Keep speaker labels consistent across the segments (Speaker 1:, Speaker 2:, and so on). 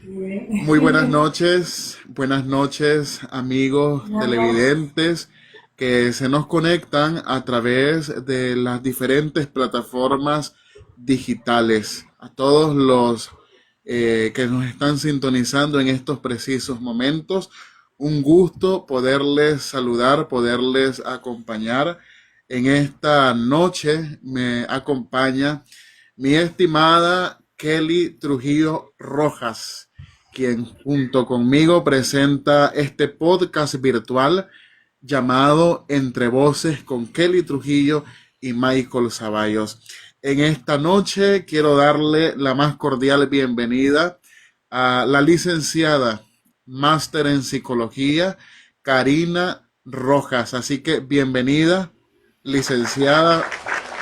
Speaker 1: Muy buenas noches amigos televidentes que se nos conectan a través de las diferentes plataformas digitales. A todos los que nos están sintonizando en estos precisos momentos, un gusto poderles saludar, poderles acompañar. En esta noche me acompaña mi estimada Kelly Trujillo Rojas, quien junto conmigo presenta este podcast virtual llamado Entre Voces con Kelly Trujillo y Michael Zavallos. En esta noche quiero darle la más cordial bienvenida a la licenciada máster en psicología, Karina Rojas. Así que bienvenida, licenciada.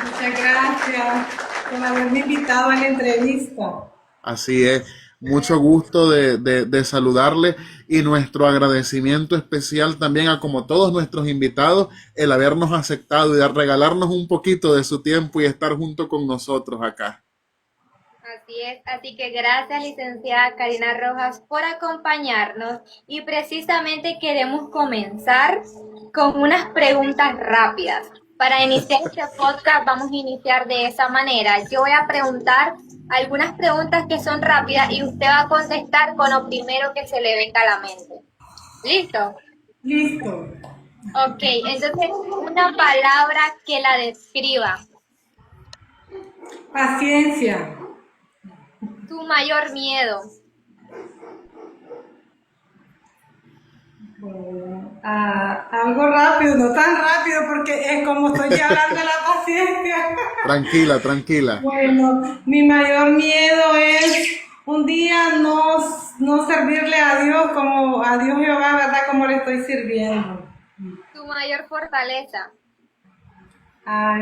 Speaker 2: Muchas gracias por haberme invitado a la entrevista.
Speaker 1: Así es, mucho gusto de saludarle y nuestro agradecimiento especial también a como todos nuestros invitados el habernos aceptado y de regalarnos un poquito de su tiempo y estar junto con nosotros acá.
Speaker 3: Así es, así que gracias licenciada Karina Rojas por acompañarnos y precisamente queremos comenzar con unas preguntas rápidas. Para iniciar este podcast vamos a iniciar de esa manera. Yo voy a preguntar algunas preguntas que son rápidas y usted va a contestar con lo primero que se le venga a la mente. ¿Listo?
Speaker 2: Listo.
Speaker 3: Ok, entonces una palabra que la describa.
Speaker 2: Paciencia.
Speaker 3: Tu mayor miedo.
Speaker 2: Bueno, algo rápido, no tan rápido porque es como estoy ya hablando de la paciencia.
Speaker 1: Tranquila, tranquila.
Speaker 2: Bueno, mi mayor miedo es un día no servirle a Dios como a Dios Jehová, ¿verdad? Como le estoy sirviendo.
Speaker 3: Tu mayor fortaleza.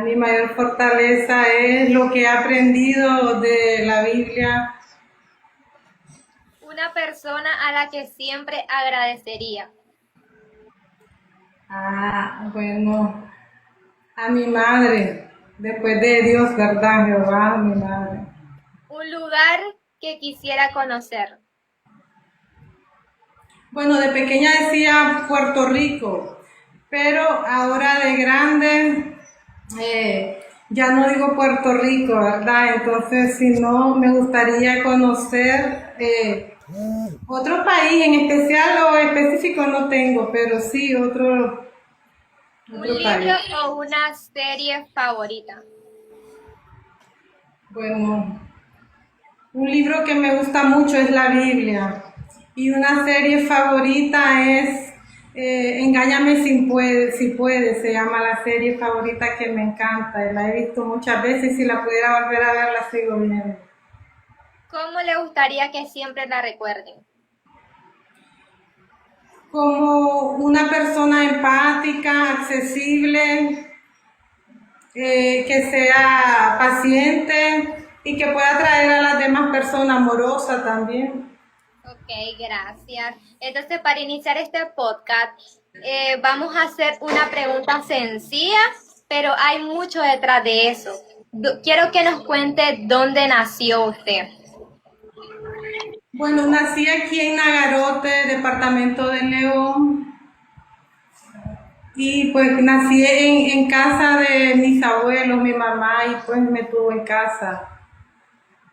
Speaker 2: Mi mayor fortaleza es lo que he aprendido de la Biblia.
Speaker 3: Una persona a la que siempre agradecería.
Speaker 2: Bueno, a mi madre, después de Dios, ¿verdad, Jehová? A mi madre.
Speaker 3: Un lugar que quisiera conocer.
Speaker 2: Bueno, de pequeña decía Puerto Rico, pero ahora de grande ya no digo Puerto Rico, ¿verdad? Entonces, si no, me gustaría conocer otro país en especial o específico no tengo, pero sí otro
Speaker 3: Un libro
Speaker 2: país.
Speaker 3: o una serie favorita.
Speaker 2: Bueno, un libro que me gusta mucho es la Biblia y una serie favorita es Engáñame si puedes, se llama la serie favorita que me encanta y la he visto muchas veces y si la pudiera volver a ver la sigo viendo.
Speaker 3: ¿Cómo le gustaría que siempre la recuerden?
Speaker 2: Como una persona empática, accesible, que sea paciente y que pueda atraer a las demás personas, amorosa también.
Speaker 3: Ok, gracias. Entonces, para iniciar este podcast, vamos a hacer una pregunta sencilla, pero hay mucho detrás de eso. Quiero que nos cuente dónde nació usted.
Speaker 2: Bueno, nací aquí en Nagarote, departamento de León, y pues nací en casa de mis abuelos, mi mamá, y pues me tuvo en casa.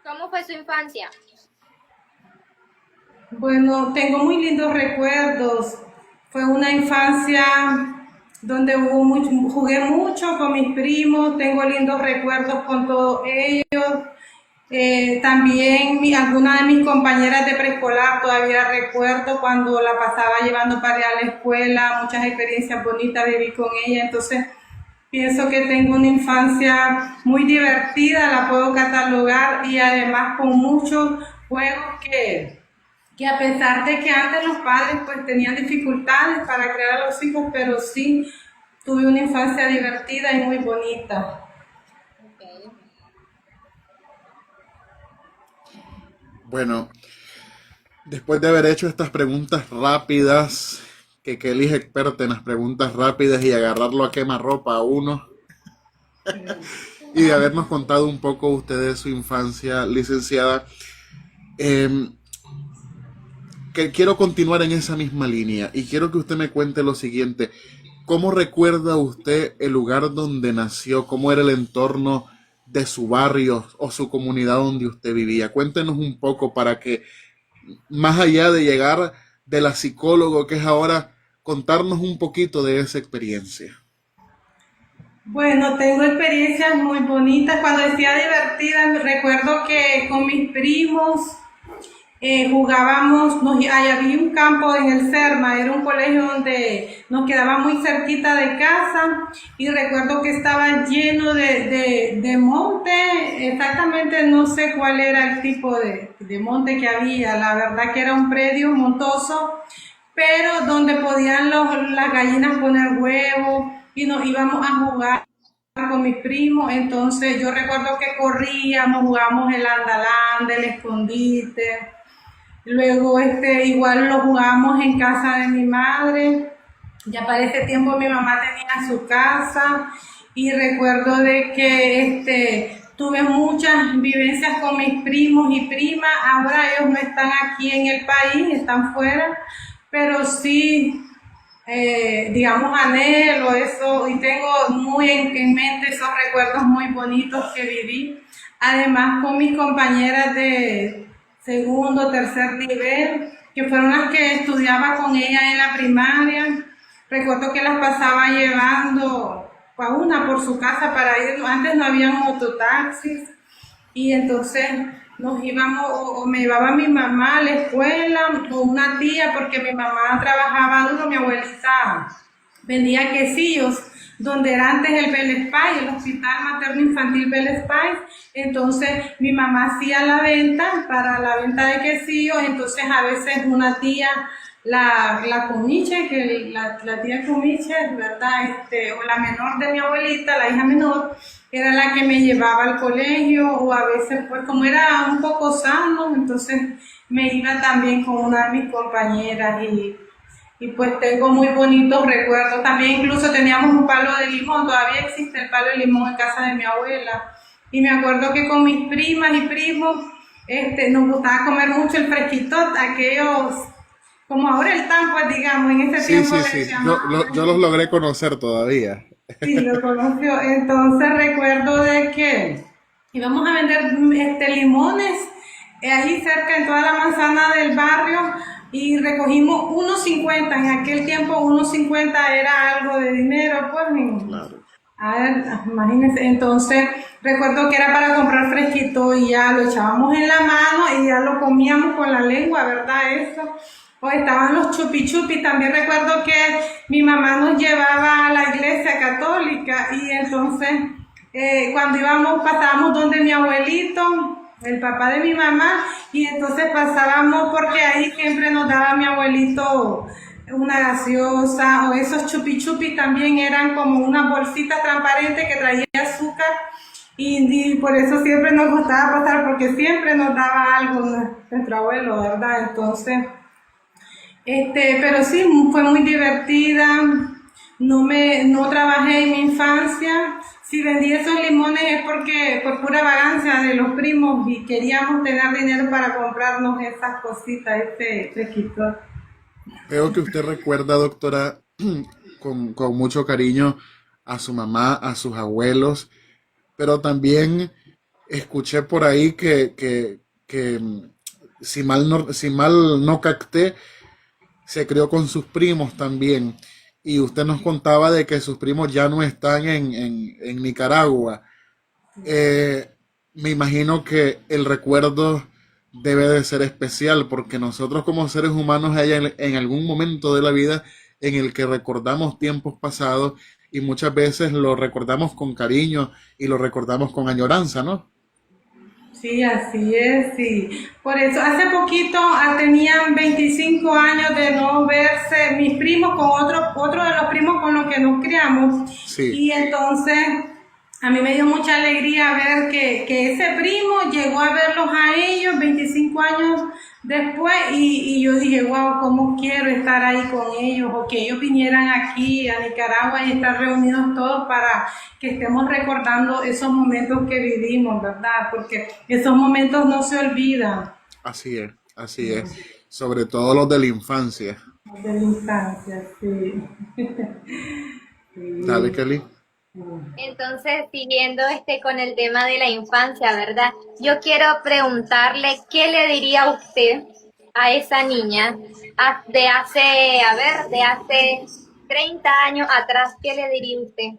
Speaker 3: ¿Cómo fue su infancia?
Speaker 2: Bueno, tengo muy lindos recuerdos. Fue una infancia donde jugué mucho con mis primos, tengo lindos recuerdos con todos ellos. También algunas de mis compañeras de preescolar todavía recuerdo cuando la pasaba llevando para ir a la escuela, muchas experiencias bonitas viví con ella, entonces pienso que tengo una infancia muy divertida, la puedo catalogar y además con muchos juegos que a pesar de que antes los padres pues tenían dificultades para crear a los hijos, pero sí tuve una infancia divertida y muy bonita.
Speaker 3: Okay.
Speaker 1: Bueno, después de haber hecho estas preguntas rápidas, que Kelly es experta en las preguntas rápidas y agarrarlo a quemarropa a uno, y de habernos contado un poco usted de su infancia, licenciada, que quiero continuar en esa misma línea y quiero que usted me cuente lo siguiente. ¿Cómo recuerda usted el lugar donde nació? ¿Cómo era el entorno de su barrio o su comunidad donde usted vivía? Cuéntenos un poco para que, más allá de llegar de la psicóloga que es ahora, contarnos un poquito de esa experiencia.
Speaker 2: Bueno, tengo experiencias muy bonitas. Cuando decía divertidas, recuerdo que con mis primos jugábamos, había un campo en el Serma, era un colegio donde nos quedaba muy cerquita de casa y recuerdo que estaba lleno de monte, exactamente no sé cuál era el tipo de monte que había, la verdad que era un predio montoso, pero donde podían las gallinas poner huevos y nos íbamos a jugar con mis primos. Entonces yo recuerdo que corríamos, jugábamos el andalán, el escondite. Luego igual lo jugábamos en casa de mi madre. Ya para ese tiempo mi mamá tenía su casa y recuerdo de que tuve muchas vivencias con mis primos y primas. Ahora ellos no están aquí en el país, están fuera, pero sí, digamos, anhelo eso y tengo muy en mente esos recuerdos muy bonitos que viví. Además con mis compañeras de segundo, tercer nivel, que fueron las que estudiaba con ella en la primaria. Recuerdo que las pasaba llevando a una por su casa para ir, antes no había mototaxis, y entonces nos íbamos, o me llevaba mi mamá a la escuela, o una tía, porque mi mamá trabajaba duro, mi abuelita vendía quesillos, donde era antes el Belle Pais, el Hospital Materno Infantil Belle Pais. Entonces mi mamá hacía la venta, para la venta de quesillos, entonces a veces una tía, la Comiche, que la tía Comiche, ¿verdad? O la menor de mi abuelita, la hija menor, era la que me llevaba al colegio, o a veces pues como era un poco sano, entonces me iba también con una de mis compañeras y pues tengo muy bonitos recuerdos. También incluso teníamos un palo de limón, todavía existe el palo de limón en casa de mi abuela. Y me acuerdo que con mis primas y primos nos gustaba comer mucho el fresquito, aquellos, como ahora el tan, pues digamos, en ese
Speaker 1: Sí,
Speaker 2: tiempo
Speaker 1: sí,
Speaker 2: les
Speaker 1: sí.
Speaker 2: llamaban.
Speaker 1: Yo los logré conocer todavía.
Speaker 2: Sí, lo conoció. Entonces recuerdo de que íbamos a vender limones ahí cerca en toda la manzana del barrio y recogimos 1.50. En aquel tiempo 1.50 era algo de dinero, pues.
Speaker 1: Claro.
Speaker 2: A ver, imagínense. Entonces recuerdo que era para comprar fresquito y ya lo echábamos en la mano y ya lo comíamos con la lengua, ¿verdad? Eso. O estaban los chupi chupi. También recuerdo que mi mamá nos llevaba a la iglesia católica y entonces cuando íbamos pasábamos donde mi abuelito, el papá de mi mamá, y entonces pasábamos porque ahí siempre nos daba mi abuelito una gaseosa, o esos chupi chupi también eran como una bolsita transparente que traía azúcar y por eso siempre nos gustaba pasar porque siempre nos daba algo nuestro abuelo, ¿verdad? Entonces pero sí, fue muy divertida. No trabajé en mi infancia. Si vendí esos limones es porque por pura vagancia de los primos y queríamos tener dinero para comprarnos esas cositas, fresquito.
Speaker 1: Veo que usted recuerda, doctora, con mucho cariño a su mamá, a sus abuelos, pero también escuché por ahí que si mal no capté, se crió con sus primos también. Y usted nos contaba de que sus primos ya no están en Nicaragua. Me imagino que el recuerdo debe de ser especial porque nosotros como seres humanos hay en algún momento de la vida en el que recordamos tiempos pasados y muchas veces lo recordamos con cariño y lo recordamos con añoranza, ¿no?
Speaker 2: Sí, así es, sí. Por eso, hace poquito tenían 25 años de no verse mis primos con otro de los primos con los que nos criamos.
Speaker 1: Sí.
Speaker 2: Y entonces, a mí me dio mucha alegría ver que ese primo llegó a verlos a ellos 25 años después y yo dije, wow, cómo quiero estar ahí con ellos o que ellos vinieran aquí a Nicaragua y estar reunidos todos para que estemos recordando esos momentos que vivimos, ¿verdad? Porque esos momentos no se olvidan.
Speaker 1: Así es, así es. Sobre todo los de la infancia.
Speaker 2: de la infancia, sí.
Speaker 1: Dale,
Speaker 2: Sí.
Speaker 1: Kelly.
Speaker 3: Entonces, siguiendo con el tema de la infancia, ¿verdad? Yo quiero preguntarle, ¿qué le diría usted a esa niña de hace 30 años atrás? ¿Qué le diría usted?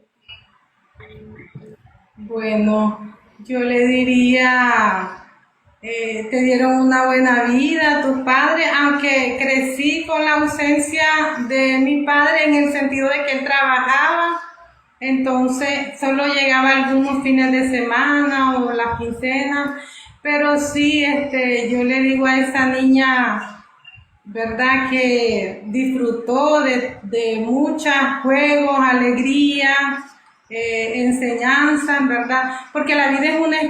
Speaker 2: Bueno, yo le diría, te dieron una buena vida tus padres, aunque crecí con la ausencia de mi padre en el sentido de que él trabajaba, entonces solo llegaba algunos fines de semana o las quincenas, pero sí, yo le digo a esa niña, ¿verdad? Que disfrutó de muchos juegos, alegría, enseñanzas, ¿verdad? Porque la vida es una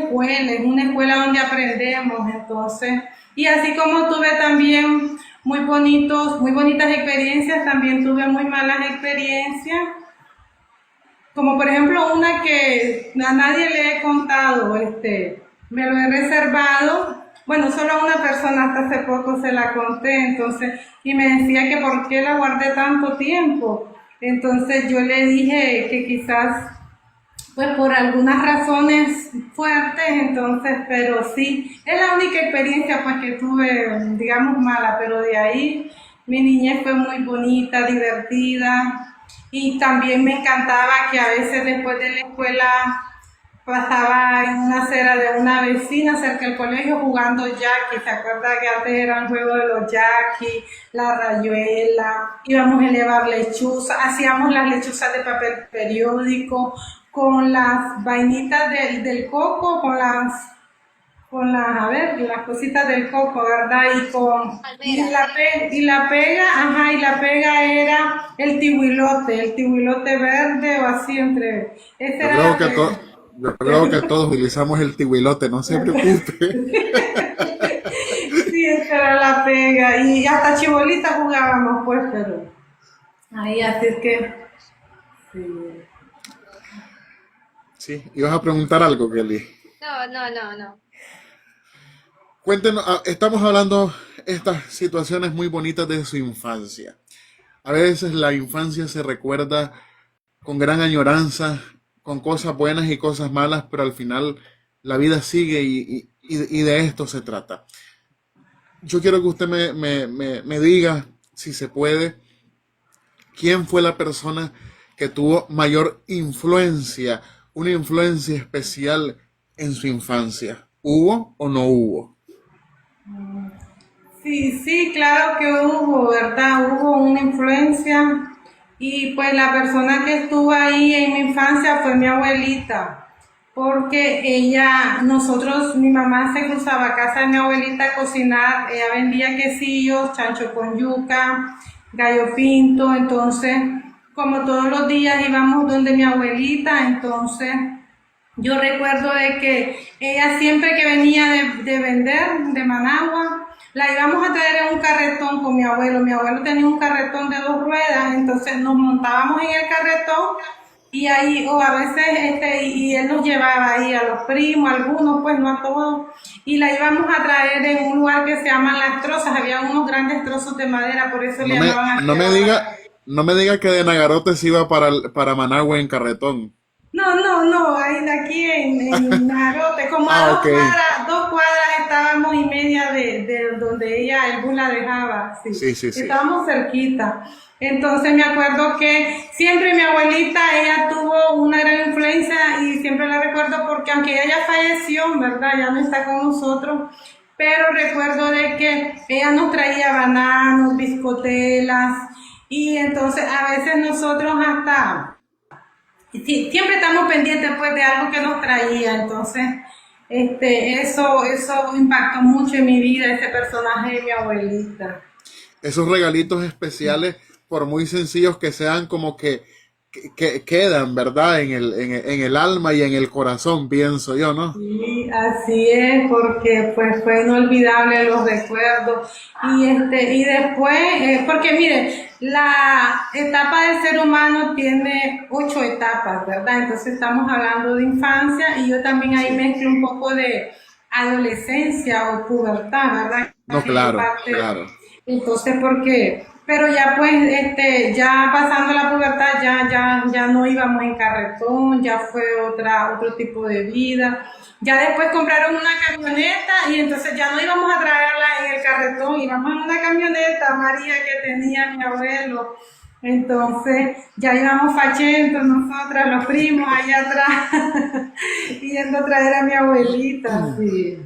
Speaker 2: escuela donde aprendemos, entonces, y así como tuve también muy bonitas experiencias, también tuve muy malas experiencias, como por ejemplo una que a nadie le he contado, me lo he reservado. Bueno, solo a una persona hasta hace poco se la conté, entonces, y me decía que por qué la guardé tanto tiempo. Entonces yo le dije que quizás, pues por algunas razones fuertes, entonces, pero sí, es la única experiencia pues que tuve, digamos, mala, pero de ahí mi niñez fue muy bonita, divertida, y también me encantaba que a veces después de la escuela pasaba en una acera de una vecina cerca del colegio jugando Jackie. ¿Se acuerda que antes era el juego de los Jackie, la rayuela? Íbamos a elevar lechuzas, hacíamos las lechuzas de papel periódico con las vainitas del coco, a ver, las cositas del coco, ¿verdad? Y la pega, ajá, y la pega era el tihuilote verde o así esa
Speaker 1: Yo
Speaker 2: era
Speaker 1: creo
Speaker 2: la
Speaker 1: que,
Speaker 2: pega.
Speaker 1: yo creo que todos utilizamos el tihuilote, no se preocupe.
Speaker 2: Sí, esa era la pega, y hasta chibolita jugábamos, pues, pero ahí, así es que, sí.
Speaker 1: Sí, ibas a preguntar algo, Kelly.
Speaker 3: No, no, no, no.
Speaker 1: Cuéntenos, estamos hablando estas situaciones muy bonitas de su infancia. A veces la infancia se recuerda con gran añoranza, con cosas buenas y cosas malas, pero al final la vida sigue y de esto se trata. Yo quiero que usted me diga, si se puede, quién fue la persona que tuvo mayor influencia, una influencia especial en su infancia. ¿Hubo o no hubo?
Speaker 2: Sí, sí, claro que hubo, ¿verdad? Hubo una influencia, y pues la persona que estuvo ahí en mi infancia fue mi abuelita, porque mi mamá se cruzaba a casa de mi abuelita a cocinar, ella vendía quesillos, chancho con yuca, gallo pinto, entonces como todos los días íbamos donde mi abuelita, entonces yo recuerdo de que ella siempre que venía de vender de Managua, la íbamos a traer en un carretón con mi abuelo. Mi abuelo tenía un carretón de 2 ruedas, entonces nos montábamos en el carretón y ahí, o a veces, y él nos llevaba ahí a los primos, algunos, pues no a todos, y la íbamos a traer en un lugar que se llaman Las Trozas. Había unos grandes trozos de madera, por eso
Speaker 1: No
Speaker 2: le
Speaker 1: me,
Speaker 2: llamaban así
Speaker 1: no me
Speaker 2: ahora.
Speaker 1: diga, no me diga que de Nagarote se iba para Managua en carretón.
Speaker 2: No, no, no, ahí de aquí en Narote, como a
Speaker 1: Ok.
Speaker 2: 2 cuadras estábamos y media de donde el bus la dejaba, sí,
Speaker 1: Sí, sí, sí.
Speaker 2: estábamos cerquita. Entonces me acuerdo que siempre mi abuelita, ella tuvo una gran influencia y siempre la recuerdo porque aunque ella ya falleció, ¿verdad? Ya no está con nosotros, pero recuerdo de que ella nos traía bananos, biscotelas, y entonces a veces nosotros hasta... Sí, siempre estamos pendientes pues de algo que nos traía, entonces eso impactó mucho en mi vida, ese personaje de mi abuelita.
Speaker 1: Esos regalitos especiales, por muy sencillos que sean, como que quedan, ¿verdad? En el alma y en el corazón, pienso yo, ¿no?
Speaker 2: Sí, así es, porque pues fue inolvidable los recuerdos, y después, porque mire, la etapa del ser humano tiene 8 etapas, ¿verdad? Entonces estamos hablando de infancia y yo también ahí
Speaker 1: Sí.
Speaker 2: mezclo un poco de adolescencia o pubertad, ¿verdad?
Speaker 1: No,
Speaker 2: que yo
Speaker 1: claro,
Speaker 2: parte.
Speaker 1: claro.
Speaker 2: Entonces, porque, pero ya pues, ya pasando la pubertad, ya no íbamos en carretón, ya fue otro tipo de vida. Ya después compraron una camioneta y entonces ya no íbamos a traerla en el carretón, íbamos en una camioneta María que tenía mi abuelo. Entonces ya íbamos fachentos nosotras, los primos allá atrás, yendo a traer a mi abuelita, sí.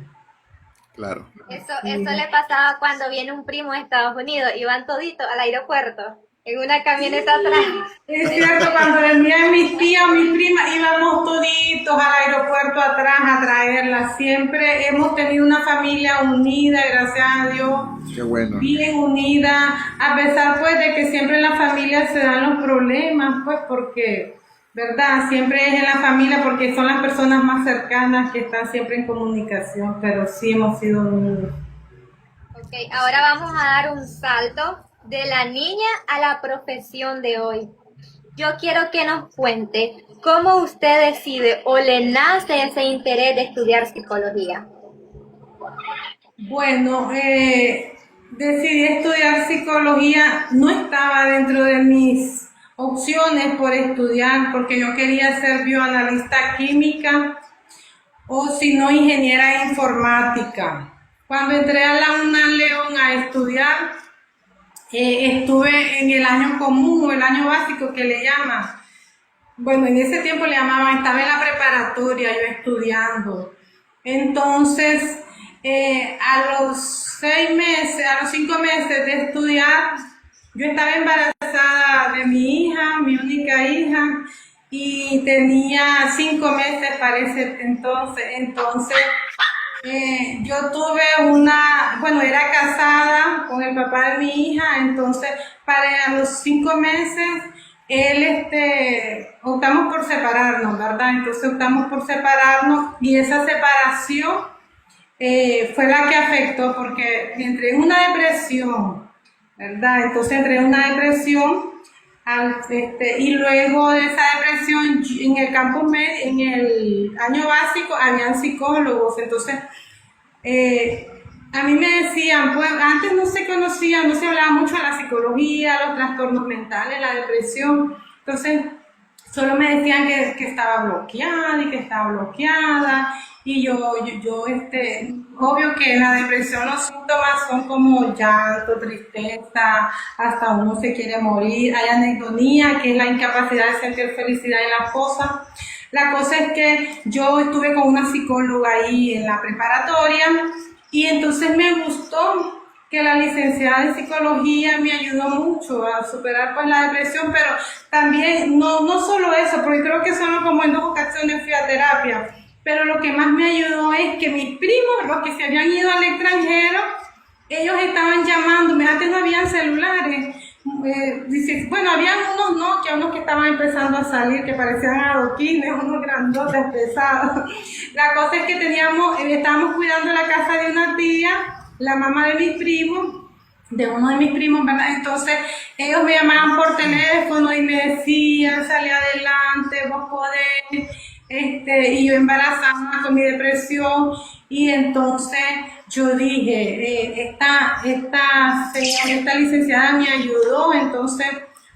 Speaker 1: Claro.
Speaker 3: Eso le pasaba cuando viene un primo de Estados Unidos y van toditos al aeropuerto en una camioneta atrás.
Speaker 2: Es cierto, cuando venían mis tíos, mis primas, íbamos toditos al aeropuerto atrás a traerlas. Siempre hemos tenido una familia unida, gracias a Dios.
Speaker 1: Qué bueno.
Speaker 2: Bien unida, a pesar pues de que siempre en la familia se dan los problemas, pues porque, ¿verdad? Siempre es en la familia porque son las personas más cercanas que están siempre en comunicación, pero sí hemos sido unidos.
Speaker 3: Ok, ahora vamos a dar un salto de la niña a la profesión de hoy. Yo quiero que nos cuente cómo usted decide o le nace ese interés de estudiar psicología.
Speaker 2: Bueno, decidí estudiar psicología, no estaba dentro de mis opciones por estudiar, porque yo quería ser bioanalista química o si no ingeniera informática. Cuando entré a la UNAM León a estudiar, estuve en el año común o el año básico que le llaman. Bueno, en ese tiempo le llamaban, estaba en la preparatoria yo estudiando. Entonces, a los 5 meses de estudiar, yo estaba embarazada de mi hija, mi única hija, y tenía 5 meses para ese entonces. Entonces, yo tuve era casada con el papá de mi hija, entonces para los 5 meses optamos por separarnos, ¿verdad? Entonces optamos por separarnos y esa separación fue la que afectó porque entré en una depresión, ¿verdad? Entonces entré en una depresión y luego de esa depresión en el campus medio, en el año básico habían psicólogos, entonces a mí me decían, pues antes no se conocía, no se hablaba mucho de la psicología, los trastornos mentales, la depresión, entonces solo me decían que estaba bloqueada y que estaba bloqueada y obvio que en la depresión los síntomas son como llanto, tristeza, hasta uno se quiere morir, hay anhedonía, que es la incapacidad de sentir felicidad en las cosas. La cosa es que yo estuve con una psicóloga ahí en la preparatoria y entonces me gustó que la licenciada en psicología me ayudó mucho a superar pues la depresión, pero también no solo eso, porque creo que solo como en 2 ocasiones fui a terapia, pero lo que más me ayudó es que mis primos, los que se habían ido al extranjero, ellos estaban llamándome, antes no habían celulares, habían unos Nokia, unos que estaban empezando a salir, que parecían adoquines, unos grandotes pesados. La cosa es que estábamos cuidando la casa de una tía, la mamá de mis primos, de uno de mis primos, ¿verdad? Entonces ellos me llamaban por teléfono y me decían, salí adelante, vos podés, y yo embarazada con mi depresión, y entonces yo dije, esta licenciada me ayudó, entonces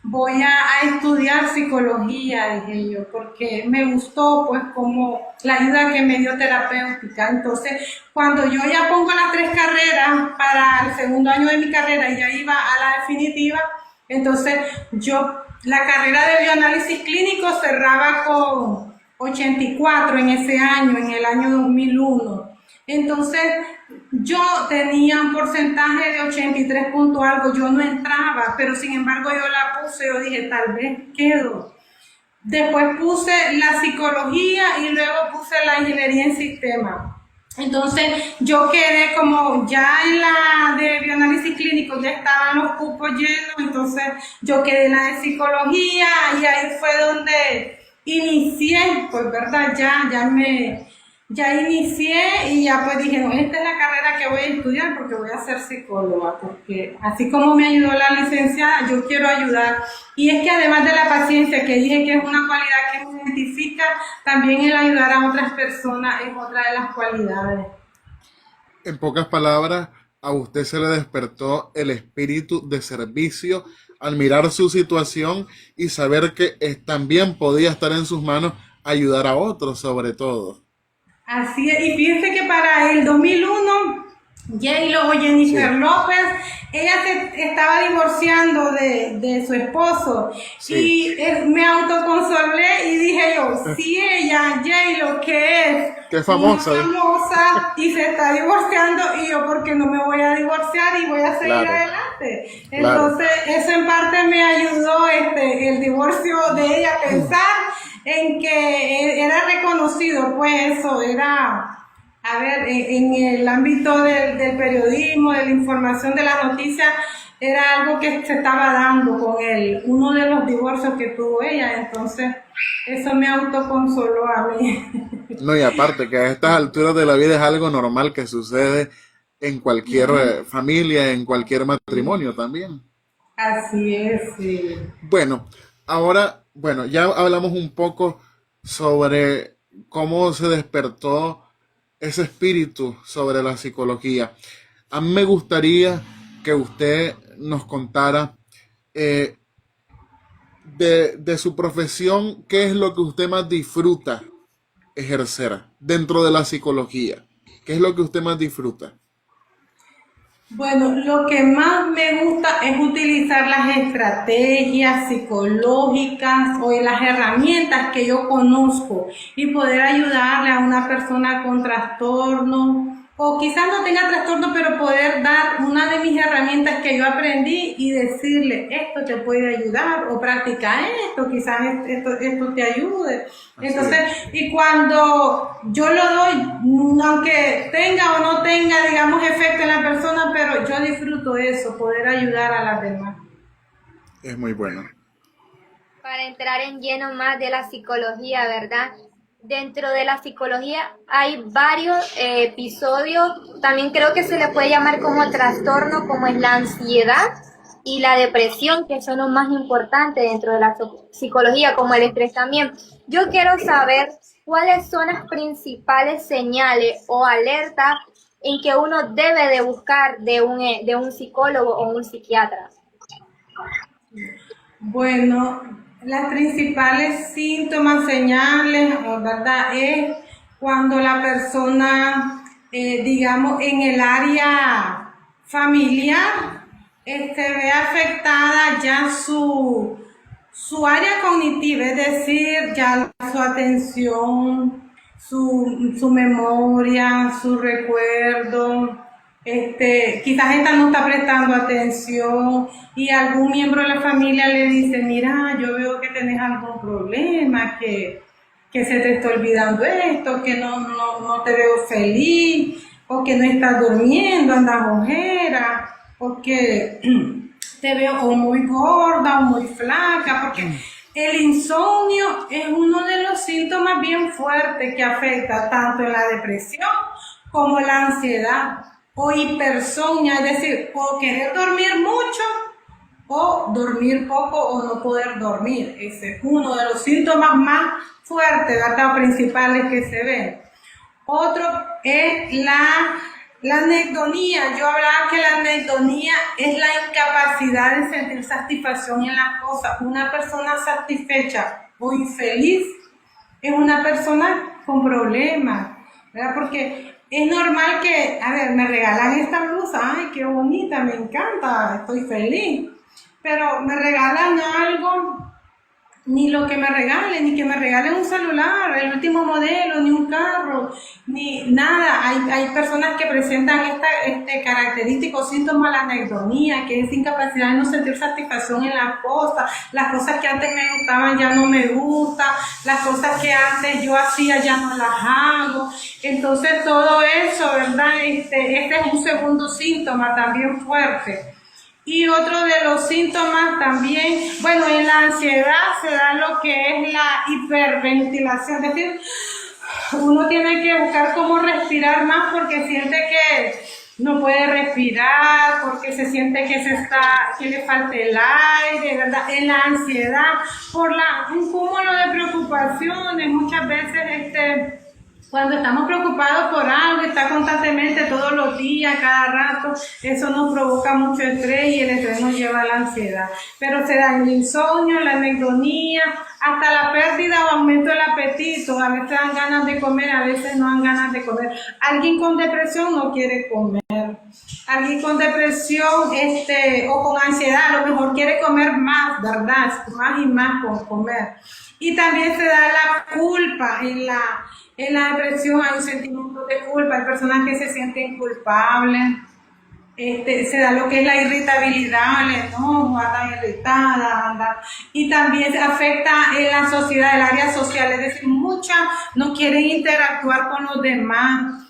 Speaker 2: voy a estudiar psicología, dije yo, porque me gustó pues como la ayuda que me dio terapéutica. Entonces, cuando yo ya pongo las 3 carreras para el segundo año de mi carrera y ya iba a la definitiva, entonces la carrera de bioanálisis clínico cerraba con 84 en ese año, en el año 2001. Entonces, yo tenía un porcentaje de 83 puntos algo, yo no entraba, pero sin embargo yo la puse, yo dije, tal vez quedo. Después puse la psicología y luego puse la ingeniería en sistemas. Entonces, yo quedé como ya en la de bioanálisis clínico, ya estaban los cupos llenos, entonces yo quedé en la de psicología y ahí fue donde inicié, pues verdad, ya inicié y ya pues dije, no, esta es la carrera que voy a estudiar porque voy a ser psicóloga, porque así como me ayudó la licenciada, yo quiero ayudar. Y es que además de la paciencia, que dije que es una cualidad que me identifica, también el ayudar a otras personas es otra de las cualidades.
Speaker 1: En pocas palabras, a usted se le despertó el espíritu de servicio al mirar su situación y saber que también podía estar en sus manos ayudar a otros sobre todo.
Speaker 2: Así es, y fíjense que para el 2001, J-Lo o Jennifer López, ella se estaba divorciando de su esposo, y me autoconsolé y dije yo, si ella, J-Lo, que es
Speaker 1: famosa,
Speaker 2: y se está divorciando, y yo, ¿por qué no me voy a divorciar y voy a seguir adelante? Entonces, eso en parte me ayudó el divorcio de ella a pensar en que era reconocido, pues eso era, a ver, en el ámbito del periodismo, de la información, de la noticia, era algo que se estaba dando con uno de los divorcios que tuvo ella, entonces eso me autoconsoló a mí.
Speaker 1: No, y aparte que a estas alturas de la vida es algo normal que sucede en cualquier familia, en cualquier matrimonio también.
Speaker 2: Así es, sí.
Speaker 1: Bueno, ahora, ya hablamos un poco sobre cómo se despertó ese espíritu sobre la psicología. A mí me gustaría que usted nos contara de su profesión, qué es lo que usted más disfruta ejercer dentro de la psicología. ¿Qué es lo que usted más disfruta?
Speaker 2: Bueno, lo que más me gusta es utilizar las estrategias psicológicas o las herramientas que yo conozco y poder ayudarle a una persona con trastorno, o quizás no tenga trastorno, pero poder dar una de mis herramientas que yo aprendí y decirle, esto te puede ayudar, o practica esto, quizás esto te ayude. Entonces, y cuando yo lo doy, aunque tenga o no tenga, digamos, efecto en la persona, pero yo disfruto eso, poder ayudar a las demás.
Speaker 1: Es muy bueno.
Speaker 3: Para entrar en lleno más de la psicología, ¿verdad? Dentro de la psicología hay varios episodios, también creo que se le puede llamar como trastorno, como es la ansiedad y la depresión, que son los más importantes dentro de la psicología, como el estrés también. Yo quiero saber cuáles son las principales señales o alertas en que uno debe de buscar de un psicólogo o un psiquiatra.
Speaker 2: Bueno, las principales síntomas, señales, ¿verdad? Es cuando la persona, digamos, en el área familiar, ve afectada ya su área cognitiva, es decir, ya su atención, su memoria, su recuerdo. Quizás esta no está prestando atención y algún miembro de la familia le dice, mira, yo veo que tenés algún problema, que se te está olvidando esto, que no te veo feliz, o que no estás durmiendo, andas ojera, o que te veo o muy gorda o muy flaca, porque el insomnio es uno de los síntomas bien fuertes que afecta tanto en la depresión como la ansiedad. O hipersomnia, es decir, o querer dormir mucho o dormir poco o no poder dormir. Ese es uno de los síntomas más fuertes, ¿verdad? Principales que se ven. Otro es la anhedonia. Yo hablaba que la anhedonia es la incapacidad de sentir satisfacción en las cosas. Una persona satisfecha o infeliz es una persona con problemas, ¿verdad? Porque es normal que, a ver, me regalan esta blusa, ay, qué bonita, me encanta, estoy feliz, pero me regalan algo, ni lo que me regalen, ni que me regalen un celular, el último modelo, ni un carro, ni nada. Hay personas que presentan este característico síntoma de la anhedonia, que es incapacidad de no sentir satisfacción en las cosas que antes me gustaban ya no me gustan, las cosas que antes yo hacía ya no las hago. Entonces todo eso, ¿verdad? Este es un segundo síntoma también fuerte. Y otro de los síntomas también, bueno, en la ansiedad se da lo que es la hiperventilación, es decir, uno tiene que buscar cómo respirar más porque siente que no puede respirar, porque se siente que le falta el aire, ¿verdad? En la ansiedad, por un cúmulo de preocupaciones, muchas veces Cuando estamos preocupados por algo, está constantemente todos los días, cada rato, eso nos provoca mucho estrés y el estrés nos lleva a la ansiedad. Pero se da el insomnio, la anhedonía, hasta la pérdida o aumento del apetito. A veces dan ganas de comer, a veces no dan ganas de comer. Alguien con depresión no quiere comer. Alguien con depresión o con ansiedad a lo mejor quiere comer más, ¿verdad? Más y más por comer. Y también se da la culpa en la depresión, hay un sentimiento de culpa, hay personas que se sienten culpables, se da lo que es la irritabilidad, el enojo, andan irritadas, y también se afecta en la sociedad, el área social, es decir, muchas no quieren interactuar con los demás,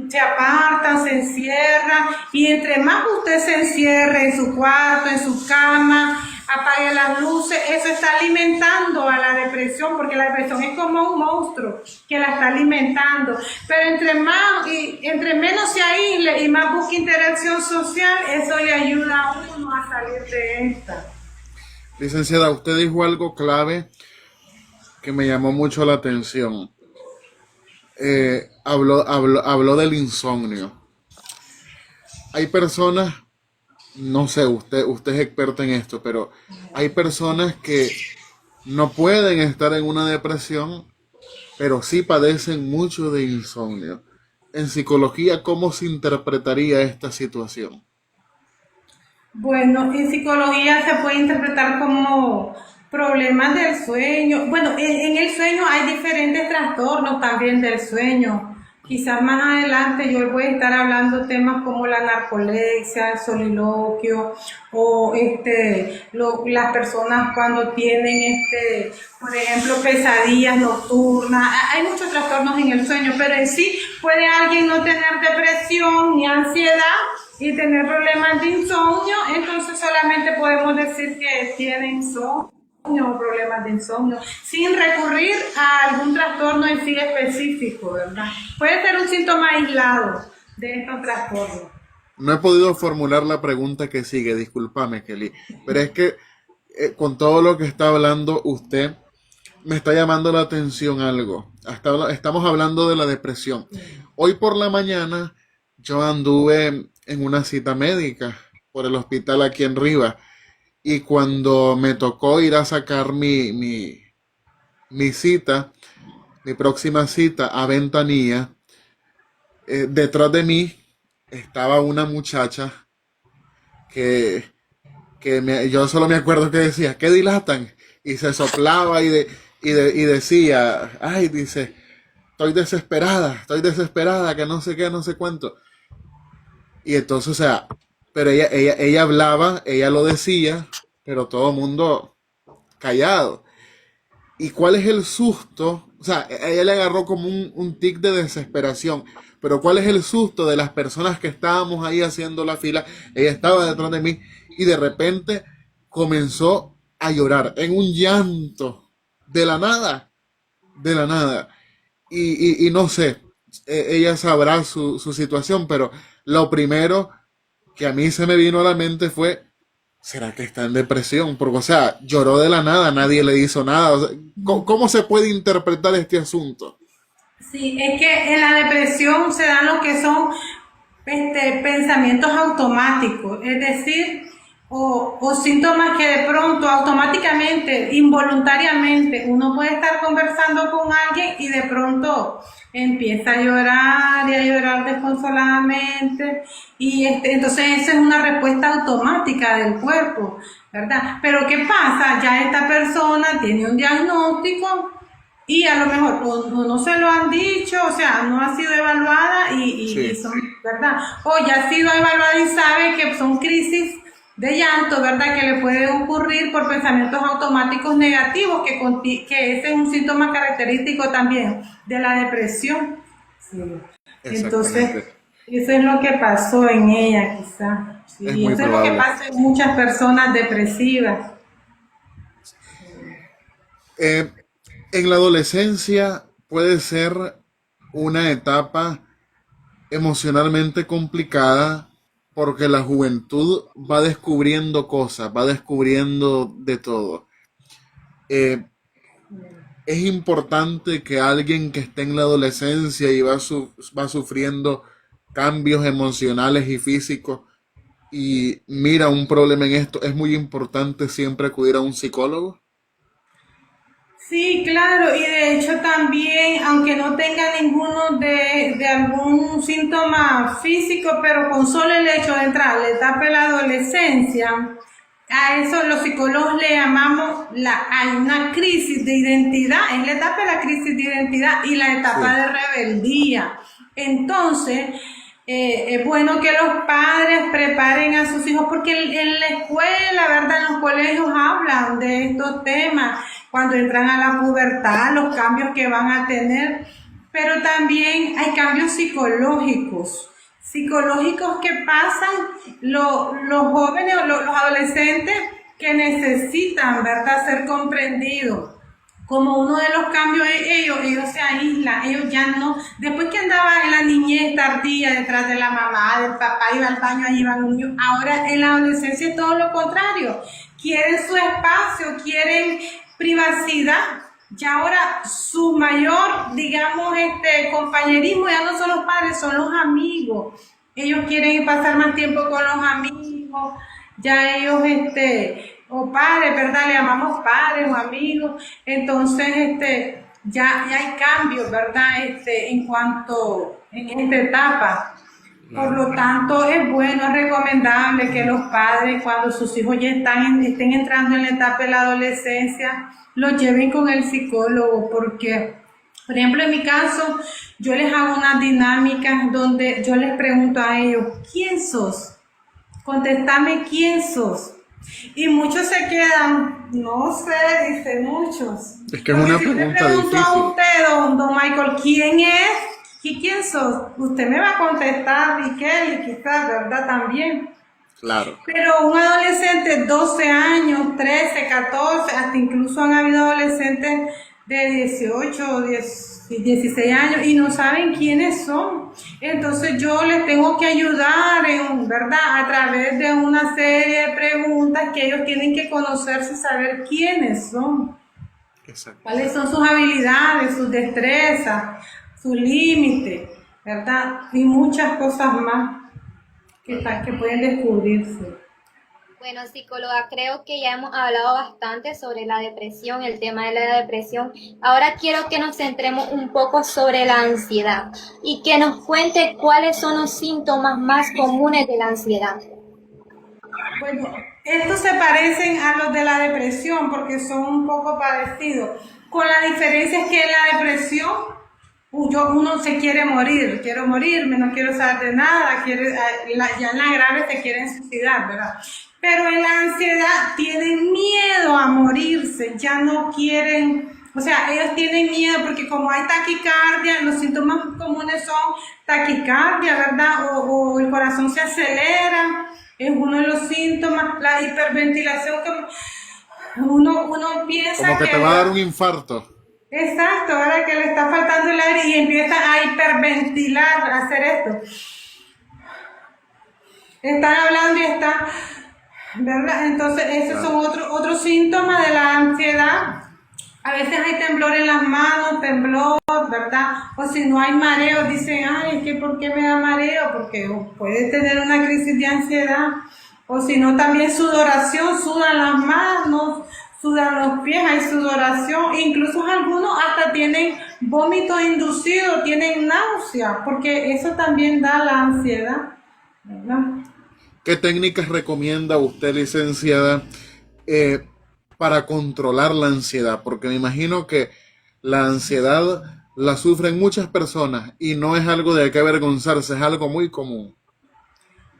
Speaker 2: se apartan, se encierran, y entre más usted se encierre en su cuarto, en su cama, apague las luces, eso está alimentando a la depresión, porque la depresión es como un monstruo que la está alimentando. Pero entre menos se aísle y más busque interacción social, eso le ayuda a uno a salir de esta.
Speaker 1: Licenciada, usted dijo algo clave que me llamó mucho la atención. Habló del insomnio. Hay personas, no sé, usted es experto en esto, pero hay personas que no pueden estar en una depresión, pero sí padecen mucho de insomnio. En psicología, ¿cómo se interpretaría esta situación?
Speaker 2: Bueno, en psicología se puede interpretar como problemas del sueño. Bueno, en el sueño hay diferentes trastornos también del sueño. Quizás más adelante yo voy a estar hablando temas como la narcolepsia, el soliloquio, o las personas cuando tienen por ejemplo, pesadillas nocturnas. Hay muchos trastornos en el sueño, pero en sí puede alguien no tener depresión ni ansiedad y tener problemas de insomnio, entonces solamente podemos decir que tiene insomnio o problemas de insomnio, sin recurrir a algún trastorno en sí específico, ¿verdad? Puede ser un síntoma aislado de estos trastornos.
Speaker 1: No he podido formular la pregunta que sigue, discúlpame, Kelly, pero es que con todo lo que está hablando usted, me está llamando la atención algo. Estamos hablando de la depresión. Hoy por la mañana yo anduve en una cita médica por el hospital aquí en Rivas, y cuando me tocó ir a sacar mi cita, mi próxima cita a Ventanilla, detrás de mí estaba una muchacha que yo solo me acuerdo que decía, ¿qué dilatan? Y se soplaba y decía, ay, dice, estoy desesperada, que no sé qué, no sé cuánto. Y entonces, o sea, pero ella hablaba, ella lo decía, pero todo el mundo callado. ¿Y cuál es el susto? O sea, ella le agarró como un tic de desesperación. Pero ¿cuál es el susto de las personas que estábamos ahí haciendo la fila? Ella estaba detrás de mí y de repente comenzó a llorar en un llanto de la nada. Y no sé, ella sabrá su situación, pero lo primero que a mí se me vino a la mente fue, ¿será que está en depresión? Porque, o sea, lloró de la nada, nadie le hizo nada. O sea, ¿cómo se puede interpretar este asunto?
Speaker 2: Sí, es que en la depresión se dan lo que son pensamientos automáticos, es decir, o síntomas que de pronto, automáticamente, involuntariamente, uno puede estar conversando con alguien y de pronto empieza a llorar y a llorar desconsoladamente, y entonces esa es una respuesta automática del cuerpo, ¿verdad? Pero ¿qué pasa? Ya esta persona tiene un diagnóstico y a lo mejor o no se lo han dicho, o sea, no ha sido evaluada
Speaker 1: Sí.
Speaker 2: y son, ¿verdad? O ya ha sido evaluada y sabe que son crisis de llanto, ¿verdad? Que le puede ocurrir por pensamientos automáticos negativos, que ese es un síntoma característico también de la depresión. Sí. Entonces, eso es lo que pasó en ella, quizás. Sí,
Speaker 1: Es muy
Speaker 2: eso
Speaker 1: probable.
Speaker 2: es lo que pasa en muchas personas depresivas.
Speaker 1: En la adolescencia puede ser una etapa emocionalmente complicada porque la juventud va descubriendo cosas, va descubriendo de todo. Eh, es importante que alguien que esté en la adolescencia y va sufriendo cambios emocionales y físicos y mira un problema en esto, es muy importante siempre acudir a un psicólogo.
Speaker 2: Sí, claro, y de hecho también, aunque no tenga ninguno de algún síntoma físico, pero con solo el hecho de entrar a la etapa de la adolescencia, a eso los psicólogos le llamamos, hay una crisis de identidad, es la etapa de la crisis de identidad y la etapa
Speaker 1: Sí,
Speaker 2: de rebeldía. Entonces, es bueno que los padres preparen a sus hijos porque en la escuela, ¿verdad? En los colegios hablan de estos temas cuando entran a la pubertad, los cambios que van a tener, pero también hay cambios psicológicos que pasan los jóvenes o los adolescentes que necesitan, ¿verdad?, ser comprendidos. Como uno de los cambios es ellos se aíslan, ellos ya no, después que andaba en la niñez tardía detrás de la mamá, del papá, iba al baño, ahí iba un niño, ahora en la adolescencia es todo lo contrario, quieren su espacio, quieren privacidad, ya ahora su mayor, digamos, compañerismo ya no son los padres, son los amigos, ellos quieren pasar más tiempo con los amigos, ya ellos, o padres, ¿verdad? Le llamamos padres o amigos, entonces, ya hay cambios, ¿verdad? En cuanto, en esta etapa. Por lo tanto, es bueno, es recomendable que los padres, cuando sus hijos ya estén entrando en la etapa de la adolescencia, los lleven con el psicólogo, porque, por ejemplo, en mi caso, yo les hago unas dinámicas donde yo les pregunto a ellos, ¿quién sos? Contéstame, ¿quién sos? Y muchos se quedan, no sé, dicen muchos.
Speaker 1: es que es
Speaker 2: Porque
Speaker 1: una
Speaker 2: si yo le
Speaker 1: pregunta
Speaker 2: pregunto a
Speaker 1: difícil.
Speaker 2: usted, don Michael, ¿quién es? ¿Y quién sos? Usted me va a contestar, y Kelly, quizás, ¿verdad? También.
Speaker 1: Claro.
Speaker 2: Pero un adolescente, 12 años, 13, 14, hasta incluso han habido adolescentes de 18, 16 años y no saben quiénes son. Entonces yo les tengo que ayudar, ¿verdad? A través de una serie de preguntas que ellos tienen que conocerse y saber quiénes son.
Speaker 1: Exacto.
Speaker 2: ¿Cuáles son sus habilidades, sus destrezas, sus límites, ¿verdad? Y muchas cosas más que pueden descubrirse.
Speaker 3: Bueno, psicóloga, creo que ya hemos hablado bastante sobre la depresión, el tema de la depresión. Ahora quiero que nos centremos un poco sobre la ansiedad y que nos cuente cuáles son los síntomas más comunes de la ansiedad.
Speaker 2: Bueno, estos se parecen a los de la depresión porque son un poco parecidos. Con la diferencia es que en la depresión uno se quiere morir, quiero morirme, no quiero saber de nada, ya en la grave se quieren suicidar, ¿verdad? Pero en la ansiedad tienen miedo a morirse, ya no quieren, o sea, ellos tienen miedo porque como hay taquicardia, los síntomas comunes son taquicardia, ¿verdad? O el corazón se acelera, es uno de los síntomas, la hiperventilación, que uno piensa
Speaker 1: Como que te va a dar un infarto.
Speaker 2: exacto, ahora que le está faltando el aire y empieza a hiperventilar, a hacer esto. Están hablando y están, ¿verdad? Entonces, esos son otros síntomas de la ansiedad. A veces hay temblor en las manos, temblor, ¿verdad? O si no hay mareo, dicen, ay, ¿por qué me da mareo? Porque puede tener una crisis de ansiedad. O si no, también sudoración, sudan las manos, sudan los pies, hay sudoración. Incluso algunos hasta tienen vómito inducido, tienen náusea, porque eso también da la ansiedad, ¿verdad?
Speaker 1: ¿Qué técnicas recomienda usted, licenciada, para controlar la ansiedad? Porque me imagino que la ansiedad la sufren muchas personas y no es algo de que avergonzarse, es algo muy común.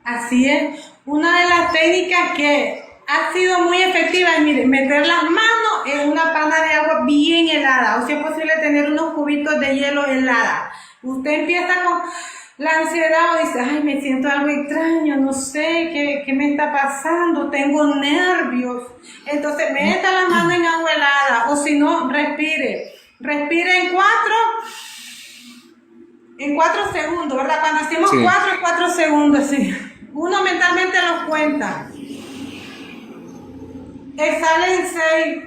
Speaker 2: Así es. Una de las técnicas que ha sido muy efectiva es, mire, meter las manos en una pana de agua bien helada, o si es posible tener unos cubitos de hielo helada. Usted empieza con la ansiedad o dice, ay, me siento algo extraño, no sé qué me está pasando, tengo nervios. Entonces, meta la mano en agua helada, o si no, respire. Respire en 4 segundos, ¿verdad? Cuando decimos
Speaker 1: Sí.
Speaker 2: 4 segundos, sí. Uno mentalmente los cuenta. Exhala en 6.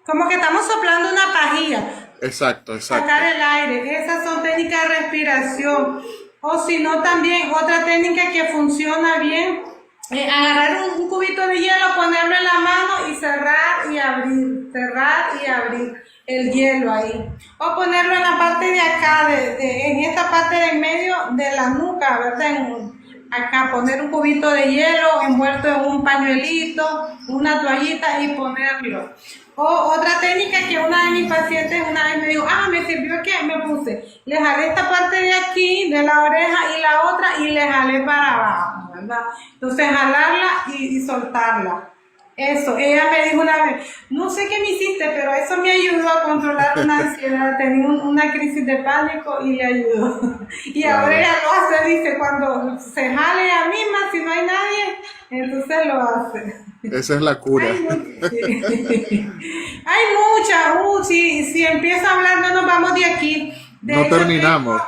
Speaker 2: como que estamos soplando una pajilla,
Speaker 1: Exacto, exacto.
Speaker 2: sacar el aire. Esas son técnicas de respiración. O si no, también otra técnica que funciona bien es agarrar un cubito de hielo, ponerlo en la mano y cerrar y abrir el hielo ahí. O ponerlo en la parte de acá, en esta parte del medio de la nuca, ¿verdad? Acá poner un cubito de hielo envuelto en un pañuelito, una toallita y ponerlo. O otra técnica que una de mis pacientes una vez me dijo, me sirvió que me puse, le jalé esta parte de aquí, de la oreja y la otra y le jalé para abajo, ¿verdad? Entonces jalarla y soltarla. Eso, ella me dijo una vez, no sé qué me hiciste, pero eso me ayudó a controlar una ansiedad, tenía una crisis de pánico y le ayudó. Y ahora ella lo hace, dice, cuando se jale ella misma, si no hay nadie, entonces lo hace.
Speaker 1: Esa es la cura.
Speaker 2: Hay muchas, si empiezo a hablar no nos vamos de aquí.
Speaker 1: No terminamos.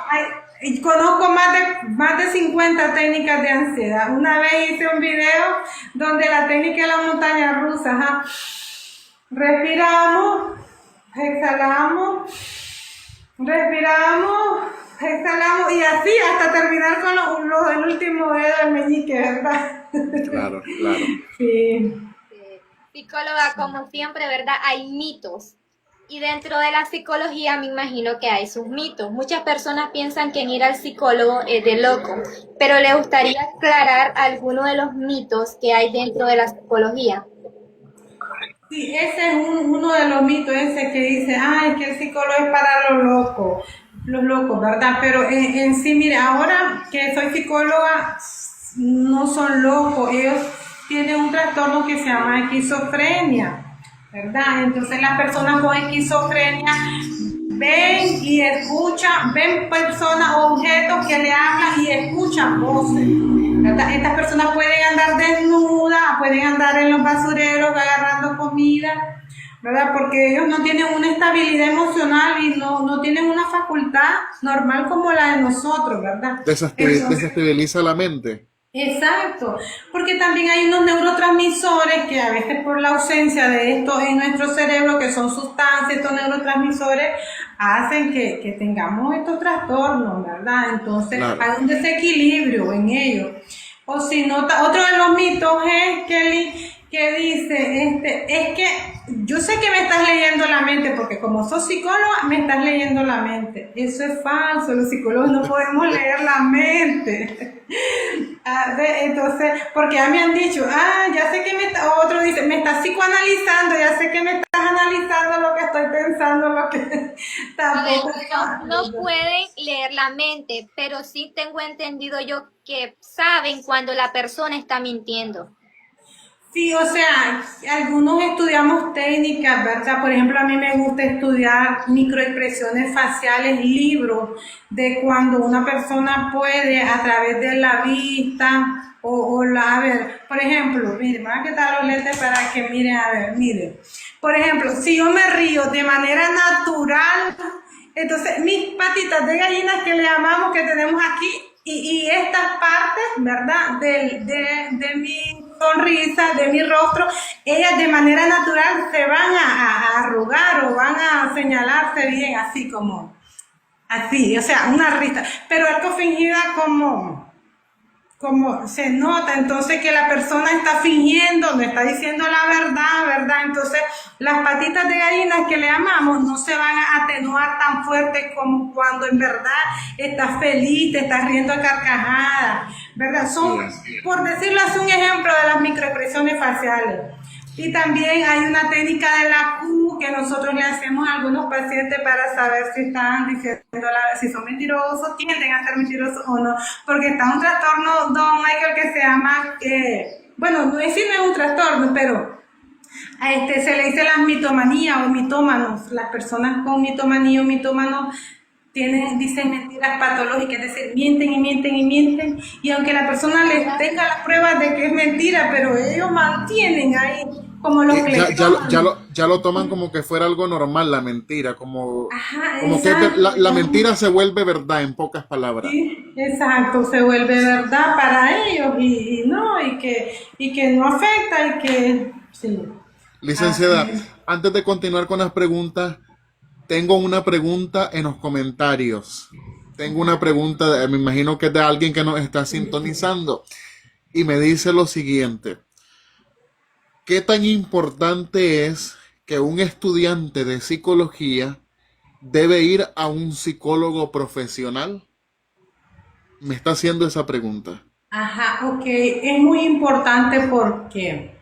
Speaker 2: Conozco más de 50 técnicas de ansiedad. Una vez hice un video donde la técnica de la montaña rusa, ajá. Respiramos, exhalamos, respiramos, exhalamos y así hasta terminar con el último dedo del meñique, ¿verdad?
Speaker 1: Claro, claro.
Speaker 2: Sí.
Speaker 3: Psicóloga, como siempre, ¿verdad? Hay mitos. Y dentro de la psicología me imagino que hay sus mitos. Muchas personas piensan que ir al psicólogo es de loco, pero le gustaría aclarar algunos de los mitos que hay dentro de la psicología.
Speaker 2: Sí, ese es uno de los mitos, ese que dice, que el psicólogo es para los locos, ¿verdad? Pero en sí, mire, ahora que soy psicóloga, no son locos, ellos tienen un trastorno que se llama esquizofrenia, ¿verdad? Entonces las personas con esquizofrenia ven y escuchan, ven personas o objetos que le hablan y escuchan voces, ¿verdad? Estas personas pueden andar desnudas, pueden andar en los basureros agarrando comida, ¿verdad? Porque ellos no tienen una estabilidad emocional y no tienen una facultad normal como la de nosotros, ¿verdad?
Speaker 1: Desestabiliza la mente.
Speaker 2: Exacto, porque también hay unos neurotransmisores que a veces por la ausencia de esto en nuestro cerebro, que son sustancias, estos neurotransmisores hacen que tengamos estos trastornos, ¿verdad? Entonces hay un desequilibrio en ellos. O si no, otro de los mitos es, Kelly, que dice, es que yo sé que me estás leyendo la mente, porque como sos psicóloga, me estás leyendo la mente. Eso es falso, los psicólogos no podemos leer la mente. Entonces, porque ya me han dicho, ya sé que otro dice, me estás psicoanalizando, ya sé que me estás analizando lo que estoy pensando, lo que tampoco.
Speaker 3: No pueden leer la mente, pero sí tengo entendido yo que saben cuando la persona está mintiendo.
Speaker 2: Sí, o sea, algunos estudiamos técnicas, ¿verdad? Por ejemplo, a mí me gusta estudiar microexpresiones faciales, libros de cuando una persona puede a través de la vista a ver, por ejemplo, miren, me voy a quitar los lentes para que miren, a ver, miren. Por ejemplo, si yo me río de manera natural, entonces mis patitas de gallinas que le llamamos, que tenemos aquí, y estas partes, ¿verdad? De mi sonrisa, de mi rostro, ellas de manera natural se van a arrugar o van a señalarse bien, así como, así, o sea, una risa, pero algo fingida como se nota, entonces que la persona está fingiendo, no está diciendo la verdad, ¿verdad? Entonces las patitas de gallinas que le llamamos no se van a atenuar tan fuerte como cuando en verdad estás feliz, te estás riendo a carcajadas, ¿verdad? Son, por decirlo así, un ejemplo de las microexpresiones faciales. Y también hay una técnica de la Q que nosotros le hacemos a algunos pacientes para saber si están diciendo si son mentirosos, tienden a ser mentirosos o no, porque está un trastorno, don Michael, que se llama, bueno, no es un trastorno, pero se le dice las mitomanías o mitómanos. Las personas con mitomanía o mitómanos dicen mentiras patológicas, es decir, mienten y mienten y mienten, y aunque la persona les tenga las pruebas de que es mentira, pero ellos mantienen ahí como los
Speaker 1: ya lo toman como que fuera algo normal, la mentira, como que la mentira se vuelve verdad, en pocas palabras.
Speaker 2: Sí, exacto, se vuelve verdad para ellos y que no afecta y que sí.
Speaker 1: Licenciada, Antes de continuar con las preguntas, tengo una pregunta en los comentarios. Tengo una pregunta, me imagino que es de alguien que nos está sintonizando. Y me dice lo siguiente. ¿Qué tan importante es que un estudiante de psicología debe ir a un psicólogo profesional? Me está haciendo esa pregunta.
Speaker 2: Ajá, ok, es muy importante porque,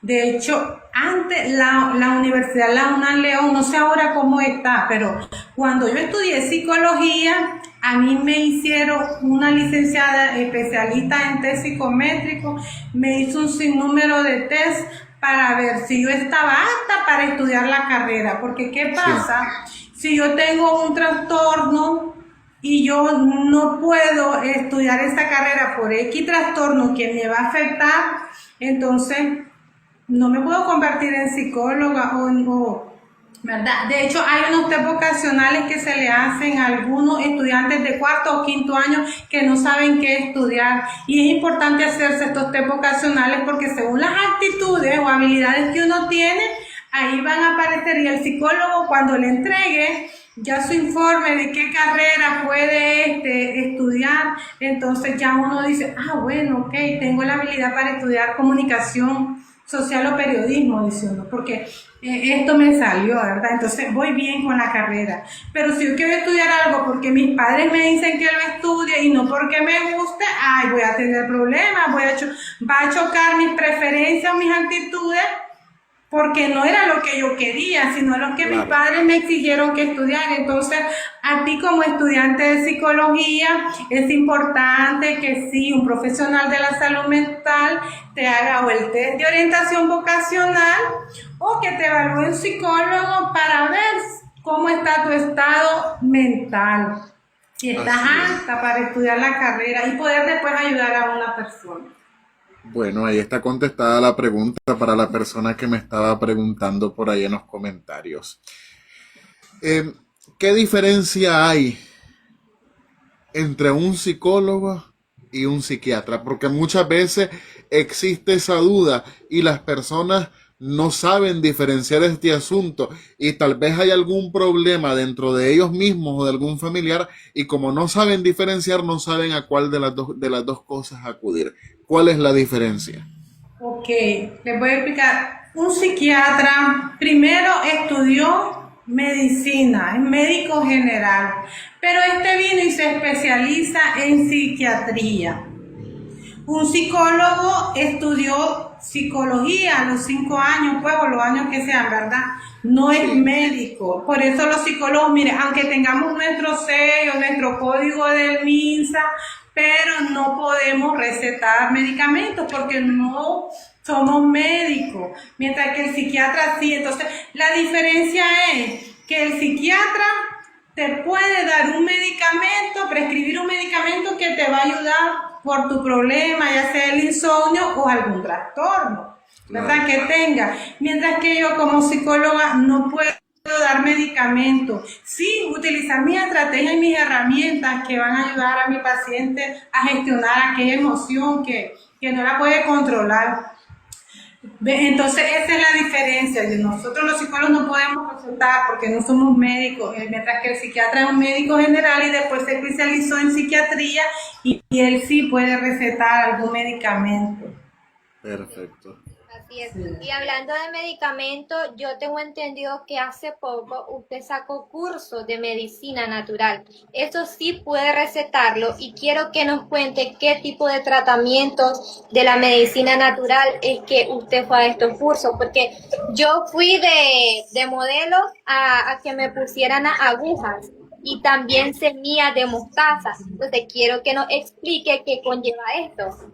Speaker 2: de hecho, antes la Universidad La UNAM León, no sé ahora cómo está, pero cuando yo estudié psicología, a mí me hicieron una licenciada especialista en test psicométrico, me hizo un sinnúmero de test para ver si yo estaba apta para estudiar la carrera, porque ¿qué pasa? Si yo tengo un trastorno y yo no puedo estudiar esta carrera por X trastorno que me va a afectar, entonces no me puedo convertir en psicóloga ¿verdad? De hecho, hay unos test vocacionales que se le hacen a algunos estudiantes de cuarto o quinto año que no saben qué estudiar, y es importante hacerse estos test vocacionales porque según las actitudes o habilidades que uno tiene, ahí van a aparecer, y el psicólogo cuando le entregue ya su informe de qué carrera puede estudiar, entonces ya uno dice, bueno, ok, tengo la habilidad para estudiar comunicación social o periodismo, dice uno, porque esto me salió, ¿verdad? Entonces voy bien con la carrera. Pero si yo quiero estudiar algo porque mis padres me dicen que lo estudie y no porque me guste, voy a tener problemas, va a chocar mis preferencias, mis actitudes, porque no era lo que yo quería, sino lo que mis padres me exigieron que estudiara. Entonces, a ti como estudiante de psicología, es importante que sí, un profesional de la salud mental te haga o el test de orientación vocacional o que te evalúe un psicólogo para ver cómo está tu estado mental, si estás apta para estudiar la carrera y poder después ayudar a una persona.
Speaker 1: Bueno, ahí está contestada la pregunta para la persona que me estaba preguntando por ahí en los comentarios. ¿Qué diferencia hay entre un psicólogo y un psiquiatra? Porque muchas veces existe esa duda y las personas no saben diferenciar este asunto y tal vez hay algún problema dentro de ellos mismos o de algún familiar y como no saben diferenciar, no saben a cuál de las dos cosas acudir. ¿Cuál es la diferencia?
Speaker 2: Ok, les voy a explicar. Un psiquiatra primero estudió medicina, es médico general, pero vino y se especializa en psiquiatría. Un psicólogo estudió psicología a los 5 años, pues, o los años que sean, ¿verdad? No es médico. Por eso los psicólogos, mire, aunque tengamos nuestro sello, nuestro código del MINSA, pero no podemos recetar medicamentos porque no somos médicos, mientras que el psiquiatra sí. Entonces, la diferencia es que el psiquiatra te puede dar un medicamento, prescribir un medicamento que te va a ayudar por tu problema, ya sea el insomnio o algún trastorno, ¿verdad? Que tenga. Mientras que yo como psicóloga no puedo dar medicamentos, sí utilizar mis estrategias y mis herramientas que van a ayudar a mi paciente a gestionar aquella emoción que no la puede controlar. Entonces esa es la diferencia. Nosotros los psicólogos no podemos recetar porque no somos médicos, mientras que el psiquiatra es un médico general y después se especializó en psiquiatría y él sí puede recetar algún medicamento.
Speaker 1: Perfecto.
Speaker 3: Así es. Y hablando de medicamentos, yo tengo entendido que hace poco usted sacó curso de medicina natural. Eso sí puede recetarlo y quiero que nos cuente qué tipo de tratamientos de la medicina natural es que usted fue a estos cursos, porque yo fui de modelo a que me pusieran agujas y también semillas de mostaza. Entonces quiero que nos explique qué conlleva esto.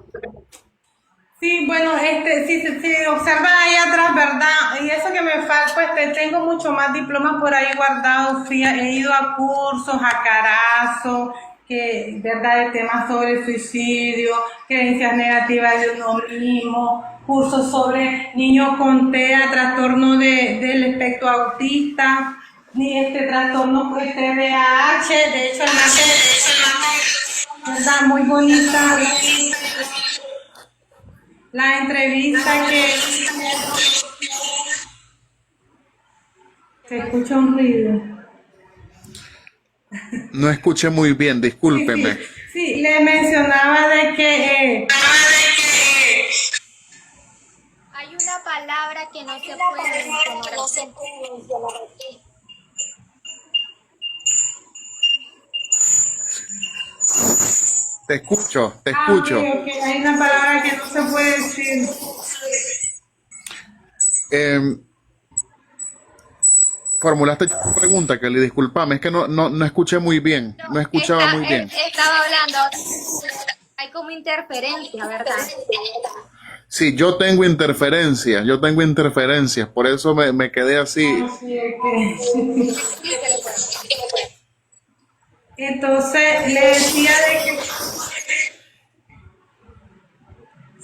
Speaker 2: Sí, bueno, si observan ahí atrás, ¿verdad? Y eso que me falta, pues tengo mucho más diplomas por ahí guardados. He ido a cursos, a Carazo, ¿verdad? De temas sobre suicidio, creencias negativas de uno mismo, cursos sobre niños con TEA, trastorno del espectro autista, ni trastorno pues TDAH, de hecho, ¿verdad? Muy bonita. La entrevista Se escucha un ruido.
Speaker 1: No escuché muy bien,
Speaker 2: Sí,
Speaker 1: discúlpeme.
Speaker 2: sí, sí, le mencionaba de que
Speaker 3: Hay una palabra que no se puede mencionar aquí.
Speaker 1: Te escucho, te
Speaker 2: ok,
Speaker 1: escucho.
Speaker 2: ok, hay una palabra que no se puede decir.
Speaker 1: Em, Formulaste tu pregunta, Kelly, discúlpame, es que no escuché muy bien,
Speaker 3: No,
Speaker 1: no escuchaba muy bien.
Speaker 3: estaba hablando, hay como interferencia, ¿verdad?
Speaker 1: Sí, yo tengo interferencias, por eso me quedé así.
Speaker 2: Ah, sí, ok.
Speaker 3: Explíquele pues.
Speaker 2: Entonces le decía de que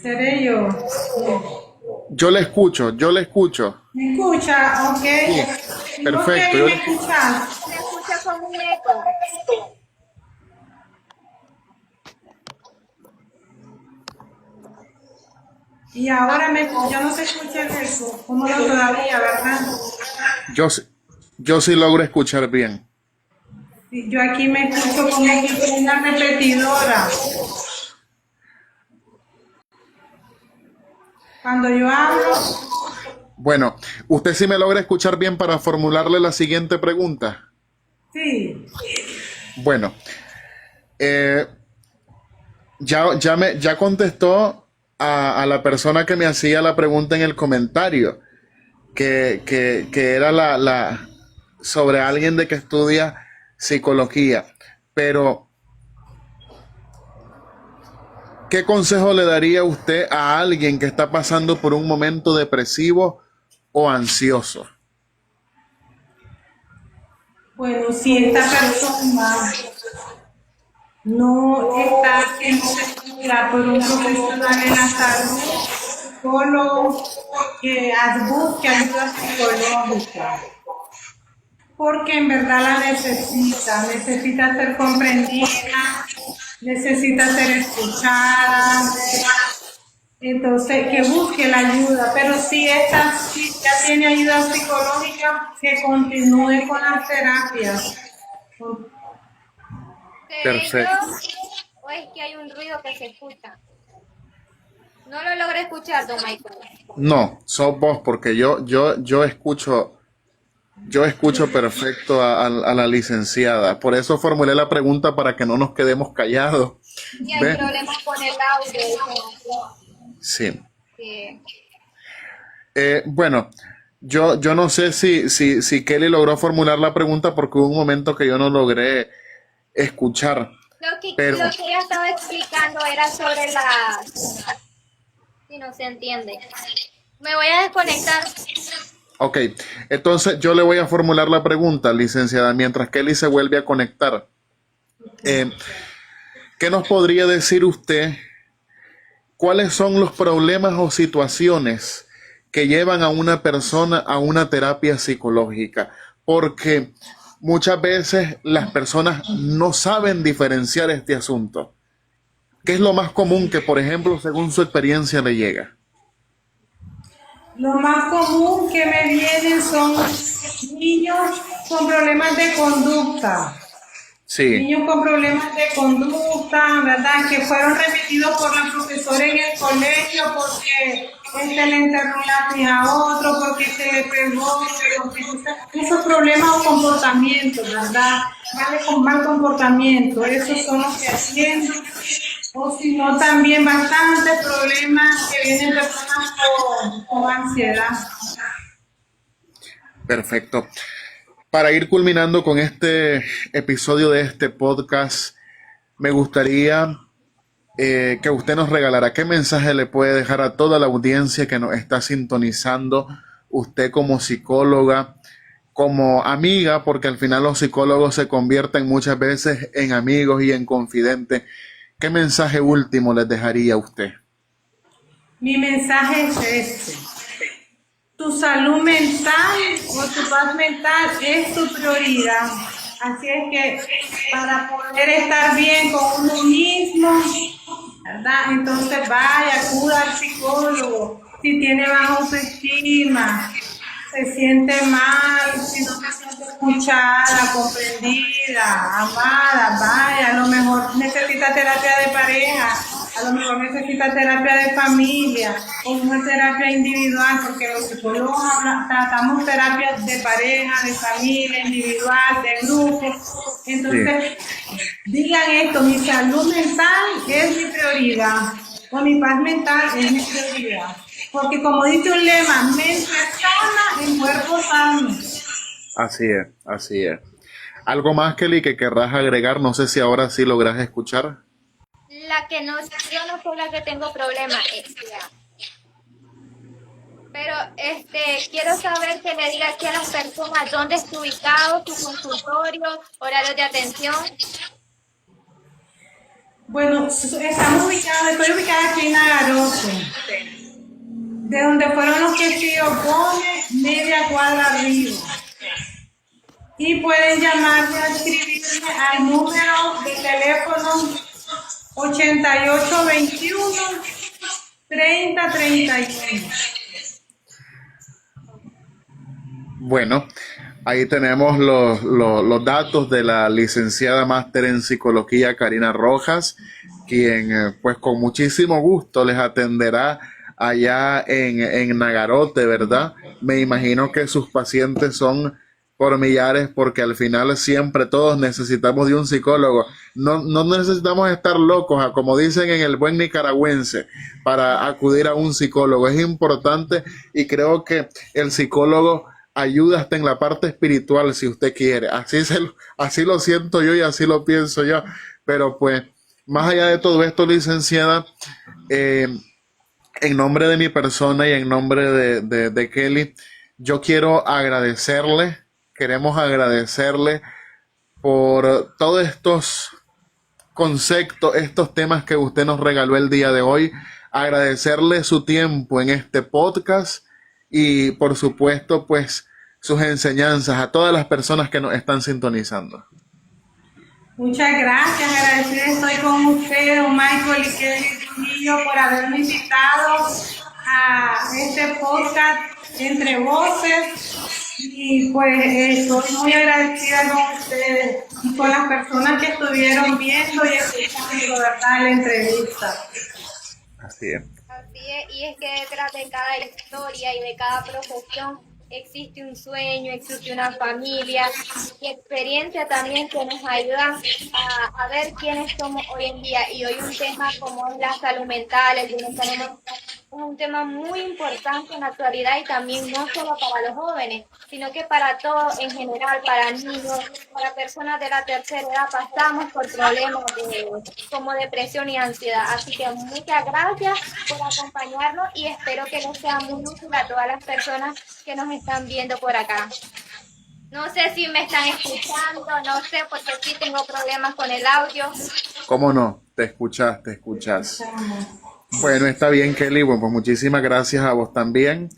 Speaker 2: seré yo.
Speaker 1: Yo le escucho, yo le escucho.
Speaker 2: ¿Me escucha? Ok.
Speaker 1: Sí,
Speaker 2: ¿Y vos
Speaker 1: perfecto.
Speaker 2: qué me escuchas?
Speaker 3: Se escucha como un eco.
Speaker 2: Y ahora yo no se escucha el eco, como lo todavía, ¿verdad?
Speaker 1: Yo, sí- yo sí logro escuchar bien.
Speaker 2: Y yo aquí me escucho como que tiene una repetidora. Cuando yo hablo,
Speaker 1: Bueno, ¿usted sí me logra escuchar bien para formularle la siguiente pregunta?
Speaker 2: sí.
Speaker 1: Bueno, eh, ya contestó a la persona que me hacía la pregunta en el comentario, que era sobre alguien de que estudia psicología. Pero, ¿qué consejo le daría usted a alguien que está pasando por un momento depresivo o ansioso?
Speaker 2: Bueno, si esta persona no está siendo atendida por un profesional en la salud, solo que busque ayuda psicológica, porque en verdad la necesita ser comprendida, necesita ser escuchada, entonces que busque la ayuda, pero si ya tiene ayuda psicológica, que continúe con las terapias.
Speaker 3: ¿Seré yo
Speaker 1: Perfecto.
Speaker 3: o es que hay un ruido que se escucha? No lo logré escuchar, don Michael.
Speaker 1: No, sos vos, porque yo escucho perfecto a la licenciada. Por eso formulé la pregunta para que no nos quedemos callados.
Speaker 3: Y hay
Speaker 1: ¿Ve?
Speaker 3: problemas con el audio,
Speaker 1: Sí.
Speaker 3: que
Speaker 1: Bueno, yo no sé si Kelly logró formular la pregunta porque hubo un momento que yo no logré escuchar. Pero,
Speaker 3: lo que ella estaba explicando era sobre la... Si no se entiende. Me voy a desconectar.
Speaker 1: ok, entonces yo le voy a formular la pregunta, licenciada, mientras Kelly se vuelve a conectar. Eh, ¿Qué nos podría decir usted? ¿Cuáles son los problemas o situaciones que llevan a una persona a una terapia psicológica? Porque muchas veces las personas no saben diferenciar este asunto. ¿Qué es lo más común que, por ejemplo, según su experiencia le llega?
Speaker 2: Lo más común que me vienen son niños con problemas de conducta.
Speaker 1: Sí,
Speaker 2: Niños con problemas de conducta, ¿verdad? Que fueron remitidos por la profesora en el colegio porque le enterró un lápiz a otro, porque se le pegó, esos problemas o comportamientos, ¿verdad? Con mal comportamiento, esos son los que atiendo. O si no, también bastantes problemas que vienen de personas con ansiedad.
Speaker 1: perfecto. Para ir culminando con este episodio de este podcast, me gustaría que usted nos regalara qué mensaje le puede dejar a toda la audiencia que nos está sintonizando, usted como psicóloga, como amiga, porque al final los psicólogos se convierten muchas veces en amigos y en confidentes. ¿Qué mensaje último les dejaría a usted?
Speaker 2: Mi mensaje es este. Tu salud mental o tu paz mental es tu prioridad. Así es que para poder estar bien con uno mismo, ¿verdad? Entonces vaya, acuda al psicólogo. Si tiene baja autoestima, se siente mal, si no se siente escuchada, comprendida, amada, vaya, a lo mejor necesita terapia de pareja, a lo mejor necesita terapia de familia o una terapia individual, porque los psicólogos tratamos terapias de pareja, de familia, individual, de grupo. Entonces, digan esto, mi salud mental es mi prioridad, o mi paz mental es mi prioridad. Porque como dice un lema, mente sana en cuerpo sano.
Speaker 1: Así es, así es. ¿Algo más, Kelly, que querrás agregar? No sé si ahora sí logras escuchar.
Speaker 3: La que no, yo no soy la que tengo problemas, pero quiero saber que le diga aquí a las personas dónde está ubicado su consultorio, horarios de atención.
Speaker 2: Bueno, estoy ubicada aquí en Nagarote, de donde fueron los que se opone, media cuadra arriba. Y pueden llamarme a escribirme al número de teléfono 8821 3031.
Speaker 1: Bueno, ahí tenemos los datos de la licenciada máster en psicología Karina Rojas, quien pues con muchísimo gusto les atenderá allá en Nagarote, ¿verdad? Me imagino que sus pacientes son por millares, porque al final siempre todos necesitamos de un psicólogo. No necesitamos estar locos, como dicen en el buen nicaragüense, para acudir a un psicólogo. Es importante, y creo que el psicólogo ayuda hasta en la parte espiritual, si usted quiere. Así lo siento yo y así lo pienso yo. Pero pues, más allá de todo esto, licenciada, en nombre de mi persona y en nombre de Kelly, yo quiero queremos agradecerle por todos estos conceptos, estos temas que usted nos regaló el día de hoy, agradecerle su tiempo en este podcast y por supuesto pues sus enseñanzas a todas las personas que nos están sintonizando.
Speaker 2: Muchas gracias, agradecida estoy con ustedes, Michael y Kelly Trujillo, por haberme invitado a este podcast Entre Voces. Y pues estoy muy agradecida con ustedes y con las personas que estuvieron viendo y escuchando, ¿verdad?, la entrevista.
Speaker 1: Así es.
Speaker 3: Así es, y es que detrás de cada historia y de cada profesión existe un sueño, existe una familia y experiencia también que nos ayudan a ver quiénes somos hoy en día. Y hoy un tema como es la salud mental, el bienestar emocional, es un tema muy importante en la actualidad y también no solo para los jóvenes, sino que para todos en general, para niños, para personas de la tercera edad, pasamos por problemas como depresión y ansiedad. Así que muchas gracias por acompañarnos y espero que les sea muy útil a todas las personas que nos están viendo por acá. No sé si me están escuchando, no sé, porque sí tengo problemas con el audio.
Speaker 1: ¿Cómo no? Te escuchas. Bueno, está bien, Kelly. Bueno, pues muchísimas gracias a vos también.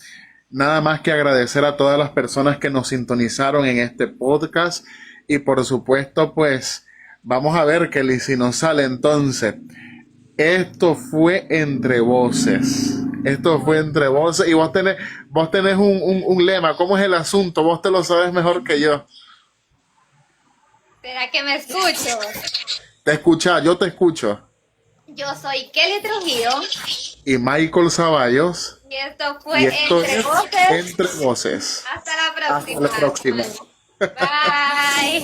Speaker 1: Nada más que agradecer a todas las personas que nos sintonizaron en este podcast. Y por supuesto, pues, vamos a ver, Kelly, si nos sale entonces. Esto fue Entre Voces. Esto fue Entre Voces. Y vos tenés un lema. ¿Cómo es el asunto? Vos te lo sabes mejor que yo.
Speaker 3: ¿Será que me escucho?
Speaker 1: Yo te escucho.
Speaker 3: Yo soy Kelly Trujillo.
Speaker 1: Y Michael Zavallos.
Speaker 3: Y esto fue Entre Voces.
Speaker 1: Entre Voces.
Speaker 3: Hasta la próxima.
Speaker 1: Hasta la próxima.
Speaker 3: Bye.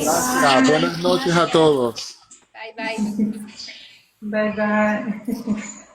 Speaker 1: Gracias. Buenas noches a todos.
Speaker 3: Bye, bye.
Speaker 2: Bye, bye.